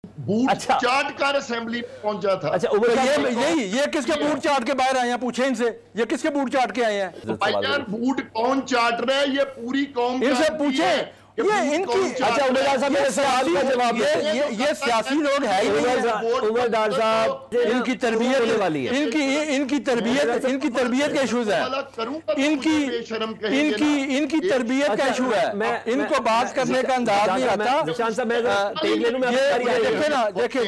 Boot चाट कर assembly पहुंचा था। अच्छा, ये किसके बूट चाट के बाहर आए हैं? पूछे इनसे, ये किसके बूट चाट के आए हैं? यार बूट कौन चाट रहा है? ये पूरी कौम इनसे पूछे ये इनकी। अच्छा उमर साहब, मेरे सवाल का जवाब ये सियासी लोग हैं ही नहीं। उमर डार साहब, इनकी तरबियत वाली है, इनकी तरबियत का इशूज है, इनकी तरबियत का इशू है। इनको बात करने का अंदाज नहीं आता। देखे ना, देखे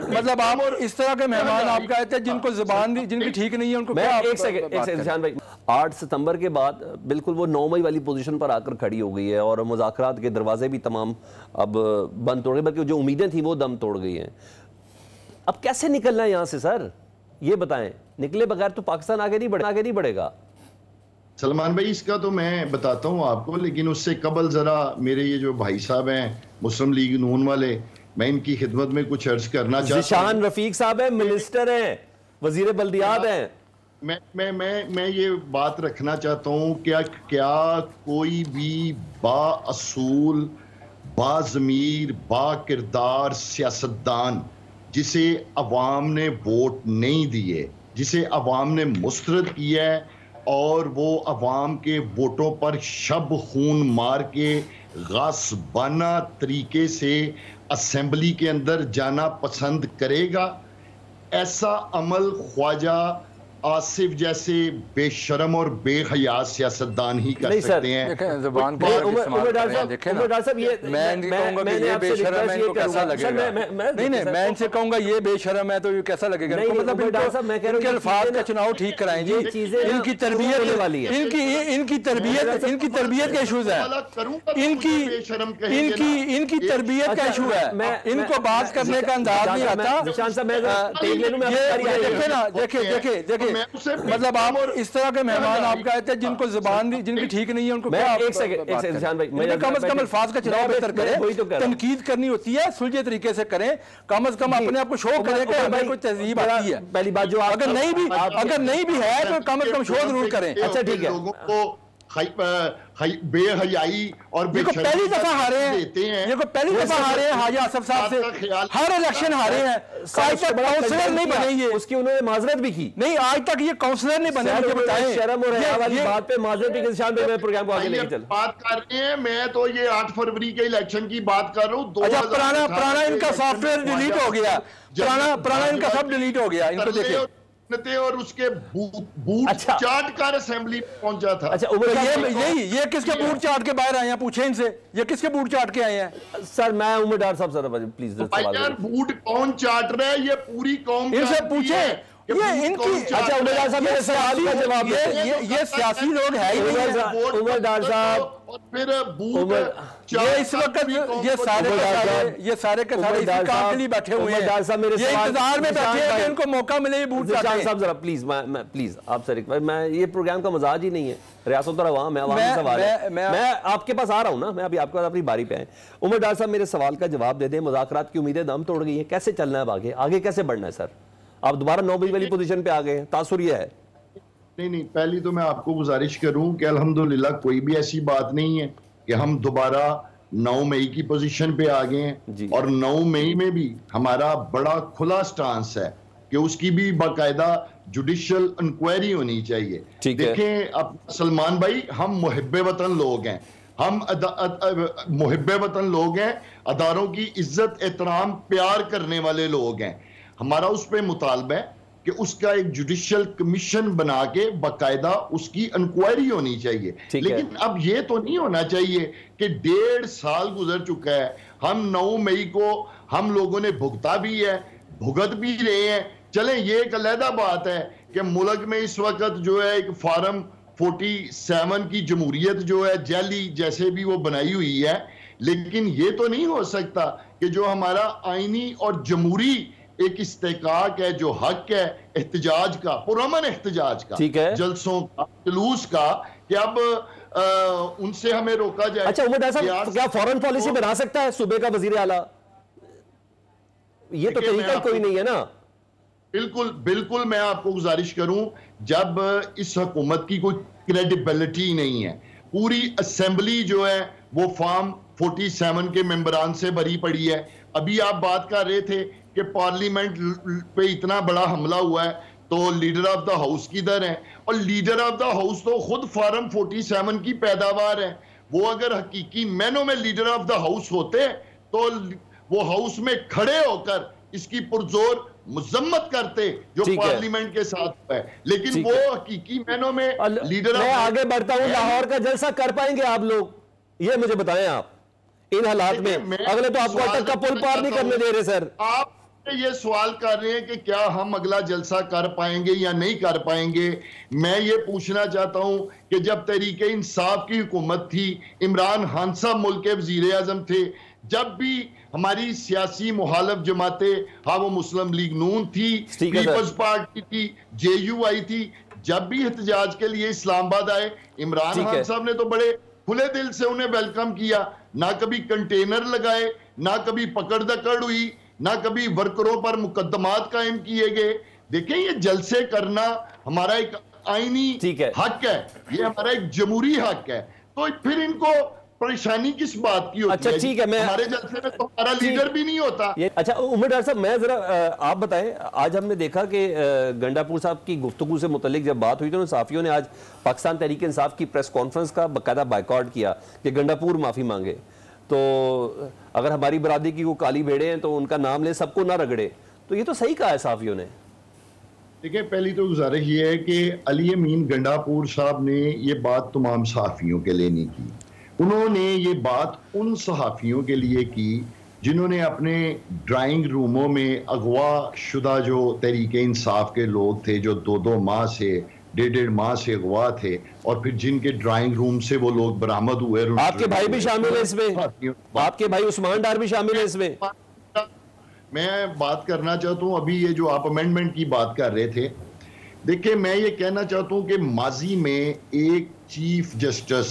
मतलब आप इस तरह के मेहमान आप कहते हैं जिनको जुबान जिनकी ठीक नहीं है उनको। एक सेकंड भाई, 8 सितंबर के बाद बिल्कुल वो 9 मई वाली पोजीशन पर आकर खड़ी हो गई है और मुज़ाकरात के दरवाजे भी तमाम अब बंद तोड़ गए, बल्कि जो उम्मीदें थी वो दम तोड़ गई हैं। अब कैसे निकलना है यहाँ से सर, ये बताएं। निकले बगैर तो पाकिस्तान आगे नहीं बढ़ेगा। सलमान भाई, इसका तो मैं बताता हूँ आपको, लेकिन उससे कबल जरा मेरे ये जो भाई साहब हैं मुस्लिम लीग नून वाले, मैं इनकी खिदमत में कुछ अर्ज करना चाहता हूँ। ज़िशान रफीक साहब हैं, मिनिस्टर हैं, वजीर बल्दियात हैं। मैं ये बात रखना चाहता हूँ, क्या कोई भी बाअसूल, बाज़मीर, बाकिरदार सियासतदान जिसे अवाम ने वोट नहीं दिए, जिसे अवाम ने मुस्तरद किया है और वो अवाम के वोटों पर शब खून मार के गासबाना तरीके से असेंबली के अंदर जाना पसंद करेगा? ऐसा अमल ख्वाजा आसिफ जैसे बेशरम और बेहया सियासतदान ही कर सकते हैं। ज़ुबान को उमर डार साहब, मैं बेशरम है, इनको कैसा लगेगा? नहीं, मैं इनसे कहूंगा ये बेशरम है तो ये कैसा लगेगा? मतलब इनके अल्फाज का चुनाव ठीक कराएं जी। इनकी तरबियत वाली है, इनकी तरबियत का इशूज है, इनकी तरबियत का इशू है। इनको बात करने का अंदाज नहीं आता। देखे ना, देखे मतलब आप इस तरह के मेहमान आप कहते हैं जिनको जुबान जिनकी ठीक नहीं है उनको। एक सेकंड, कम से कम अल्फाज का चुनाव बेहतर करें, तनकीद करनी होती है सुलझे तरीके से करें, कम से कम अपने आप को शो करें कि हमें कोई तहजीब आती है। पहली बात जो अगर नहीं भी है तो कम से कम शो जरूर करें। अच्छा ठीक है, लोगों को बेहयाई और पहली दफा हारे हैं, ये को पहली दफा हारे हैं हाजी आसिफ साहब से, हर इलेक्शन हारे हैं। आज तक काउंसलर नहीं बने, ये उसकी उन्होंने माजरत भी की नहीं, आज तक ये काउंसलर नहीं बने। मुझे बताएं, शर्म और हया वाली बात पे माजरत भी किसान पे मैं प्रोग्राम को आगे लेके चल बात कर रहे हैं। मैं तो ये 8 फरवरी के इलेक्शन की बात कर रहा हूँ। अच्छा, पुराना इनका सॉफ्टवेयर डिलीट हो गया, पुराना इनका सब डिलीट हो गया। इनको देखिए और उसके बूट चाट कर असेंबली पहुंचा था। अच्छा, ये किसके बूट चाट के बाहर आए हैं? पूछे इनसे, ये किसके बूट चाट के आए हैं? सर मैं उमर डार साहब सर प्लीज यार बूट कौन चाट रहा है? ये पूरी कौम इनसे पूछे ये इनकी। अच्छा उमर डार साहब, मेरे सवाल का जवाब ये सियासी लोग हैं ही नहीं। उमर डार साहब, फिर ये इस वक्त ये सारे के सारे इसी काम के लिए बैठे हुए हैं, ये इंतजार में बैठे हैं कि इनको मौका मिले ये बूट चाटे। साहब जरा प्लीज, मैं प्लीज आप सर, मैं ये प्रोग्राम का मजाज ही नहीं है, रियासत और अवाम है, अवामी सवाल है। मैं आपके पास आ रहा हूँ ना, मैं अभी आपके पास अपनी बारी पे आए। उमर डार साहब मेरे सवाल का जवाब दे दें। मुज़ाकरात की उम्मीदें दम तोड़ गई है, कैसे चलना है आगे कैसे बढ़ना है? सर आप दोबारा 9 मई वाली पोजीशन पे आ गए हैं, तासुर ये है। नहीं, पहली तो मैं आपको गुजारिश करूं कि अल्हम्दुलिल्लाह कोई भी ऐसी बात नहीं है कि हम दोबारा 9 मई की पोजीशन पे आ गए हैं। और 9 मई में भी हमारा बड़ा खुला स्टांस है कि उसकी भी बाकायदा जुडिशियल इंक्वायरी होनी चाहिए। देखें अब सलमान भाई, हम मुहिब्बे वतन लोग हैं, हम मुहिब्बे वतन लोग हैं, अदारों की इज्जत एहतराम प्यार करने वाले लोग हैं। हमारा उस पर मुतालबा है कि उसका एक जुडिशियल कमीशन बना के बाकायदा उसकी इंक्वायरी होनी चाहिए। लेकिन अब ये तो नहीं होना चाहिए कि 1.5 साल गुजर चुका है, हम 9 मई को हम लोगों ने भुगता भी है, भुगत भी रहे हैं। चलें, ये एक अलहदा बात है कि मुल्क में इस वक्त जो है एक फार्म 47 की जमहूरियत जो है जैली जैसे भी वो बनाई हुई है, लेकिन ये तो नहीं हो सकता कि जो हमारा आईनी और जमहूरी एक इस्तेकाक है, जो हक है एहतजाज का, पुरअमन एहतजाज का, ठीक है, जलसों का, जुलूस का, कि अब उनसे हमें रोका जाए। अच्छा उमर डार साहब, क्या फॉरेन पॉलिसी बना सकता है सूबे का वजीर आला? ये तो तरीका कोई नहीं है ना। बिल्कुल मैं आपको गुजारिश करूं, जब इस हुकूमत की कोई क्रेडिबिलिटी नहीं है, पूरी असेंबली जो है वो फॉर्म 47 के मेंबरान से भरी पड़ी है, अभी आप बात कर रहे थे कि पार्लियामेंट पे इतना बड़ा हमला हुआ है तो लीडर ऑफ द हाउस किधर है, और लीडर ऑफ द हाउस तो खुद फार्म 47 की पैदावार है। वो अगर हकीकी मैनों में लीडर ऑफ द हाउस होते तो वो हाउस में खड़े होकर इसकी पुरजोर मुजम्मत करते जो पार्लियामेंट के साथ है, लेकिन वो हकीकी मैनों में लीडर। मैं आगे बढ़ता हूं, लाहौर का जलसा कर पाएंगे आप लोग, ये मुझे बताएं आप इन हालात में? अगले तो आपको अटक का पुल पार नहीं करने दे रहे सर। आप ये सवाल कर रहे हैं कि क्या हम अगला जलसा कर पाएंगे या नहीं कर पाएंगे। मैं ये पूछना चाहता हूं कि जब तहरीक इंसाफ की हुकूमत थी, इमरान खान साहब मुल्क के वजीर आजम थे, जब भी हमारी सियासी मुखालिफ जमातें, हाँ वो मुस्लिम लीग नून थी, पीपल्स पार्टी थी, JUI थी, जब भी एहतजाज के लिए इस्लामाबाद आए, इमरान खान साहब ने तो बड़े खुले दिल से उन्हें वेलकम किया। ना कभी कंटेनर लगाए, ना कभी पकड़ दकड़ हुई, ना कभी वर्करों पर मुकदमात कायम किए गए। देखें, ये जलसे करना हमारा एक आईनी हक है, ये हमारा एक जमहूरी हक है, तो फिर इनको परेशानी किस बात की होती है? अच्छा ठीक है, मैं हमारे जलसे में तो हमारा लीडर भी नहीं होता। अच्छा उमर डार साहब, मैं जरा आप बताएं, आज हमने देखा कि गंडापुर साहब की गुफ्तगू से मुतल्लिक जब बात हुई तो साफियों ने आज पाकिस्तान तहरीक इंसाफ की प्रेस कॉन्फ्रेंस का बाकायदा बायकॉट किया कि गंडापुर माफी मांगे। तो अगर हमारी बरादरी की वो काली भेड़े हैं तो उनका नाम ले, सबको ना रगड़े, तो ये तो सही कहा है साफियों ने। देखिए, पहली तो गुजारिश ये है कि अली अमीन गंडापुर साहब ने ये बात तमाम सहाफ़ियों के लिए नहीं की, उन्होंने ये बात उन सहाफ़ियों के लिए की जिन्होंने अपने ड्राइंग रूमों में अगवा शुदा जो तहरीक इंसाफ के लोग थे, जो 2-2 माह से 1.5 माह से अगवा थे, और फिर जिनके ड्राइंग रूम से वो लोग बरामद हुए। आपके भाई भी शामिल है इसमें, आपके भाई उस्मान डार भी शामिल है इसमें। मैं बात करना चाहता हूँ, अभी ये जो आप अमेंडमेंट की बात कर रहे थे, देखिए मैं ये कहना चाहता हूँ कि माजी में एक chief justice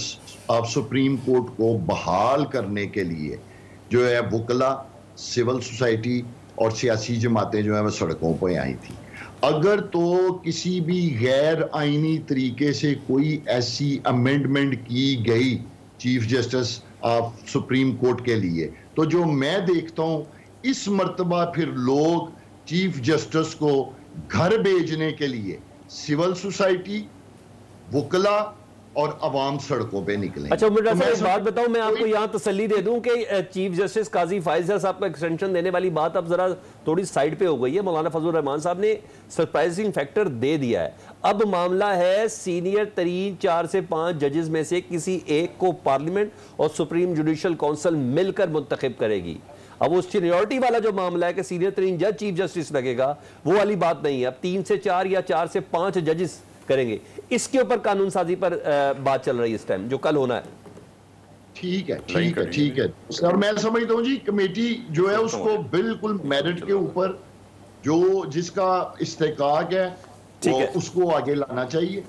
of supreme court को बहाल करने के लिए जो है वकला, सिविल सोसाइटी और सियासी जमातें जो है वह सड़कों पर आई थी। अगर तो किसी भी गैर आईनी तरीके से कोई ऐसी अमेंडमेंट की गई chief justice of supreme court के लिए, तो जो मैं देखता हूँ इस मर्तबा फिर लोग चीफ जस्टिस को घर भेजने के लिए सिविल सोसाइटी, वकला और अवाम सड़कों पे निकले। अच्छा उमर डार साहब, एक बात बताऊं, मैं आपको यहाँ तसल्ली दे दूं कि चीफ जस्टिस काजी फाइजल साहब को एक्सटेंशन देने वाली बात अब जरा थोड़ी साइड पे हो गई है। मौलाना फजल रहमान साहब ने सरप्राइजिंग फैक्टर दे दिया है। अब मामला है सीनियर तरीन 4 से 5 जजेस में से किसी एक को पार्लियामेंट और सुप्रीम जुडिशल काउंसिल मिलकर मुंतखब करेगी। अब वो सीनियरिटी वाला जो मामला है कि सीनियर तरीन जज चीफ जस्टिस लगेगा, वो वाली बात नहीं है। अब 3 से 4 या 4 से 5 जजेस करेंगे, इसके ऊपर कानून साजी पर बात चल रही है इस टाइम, जो कल होना है। ठीक है, ठीक है, ठीक है सर, मैं समझता हूँ जी कमेटी जो है उसको बिल्कुल मेरिट के ऊपर जो जिसका इस्तेकाक है वो उसको आगे लाना चाहिए।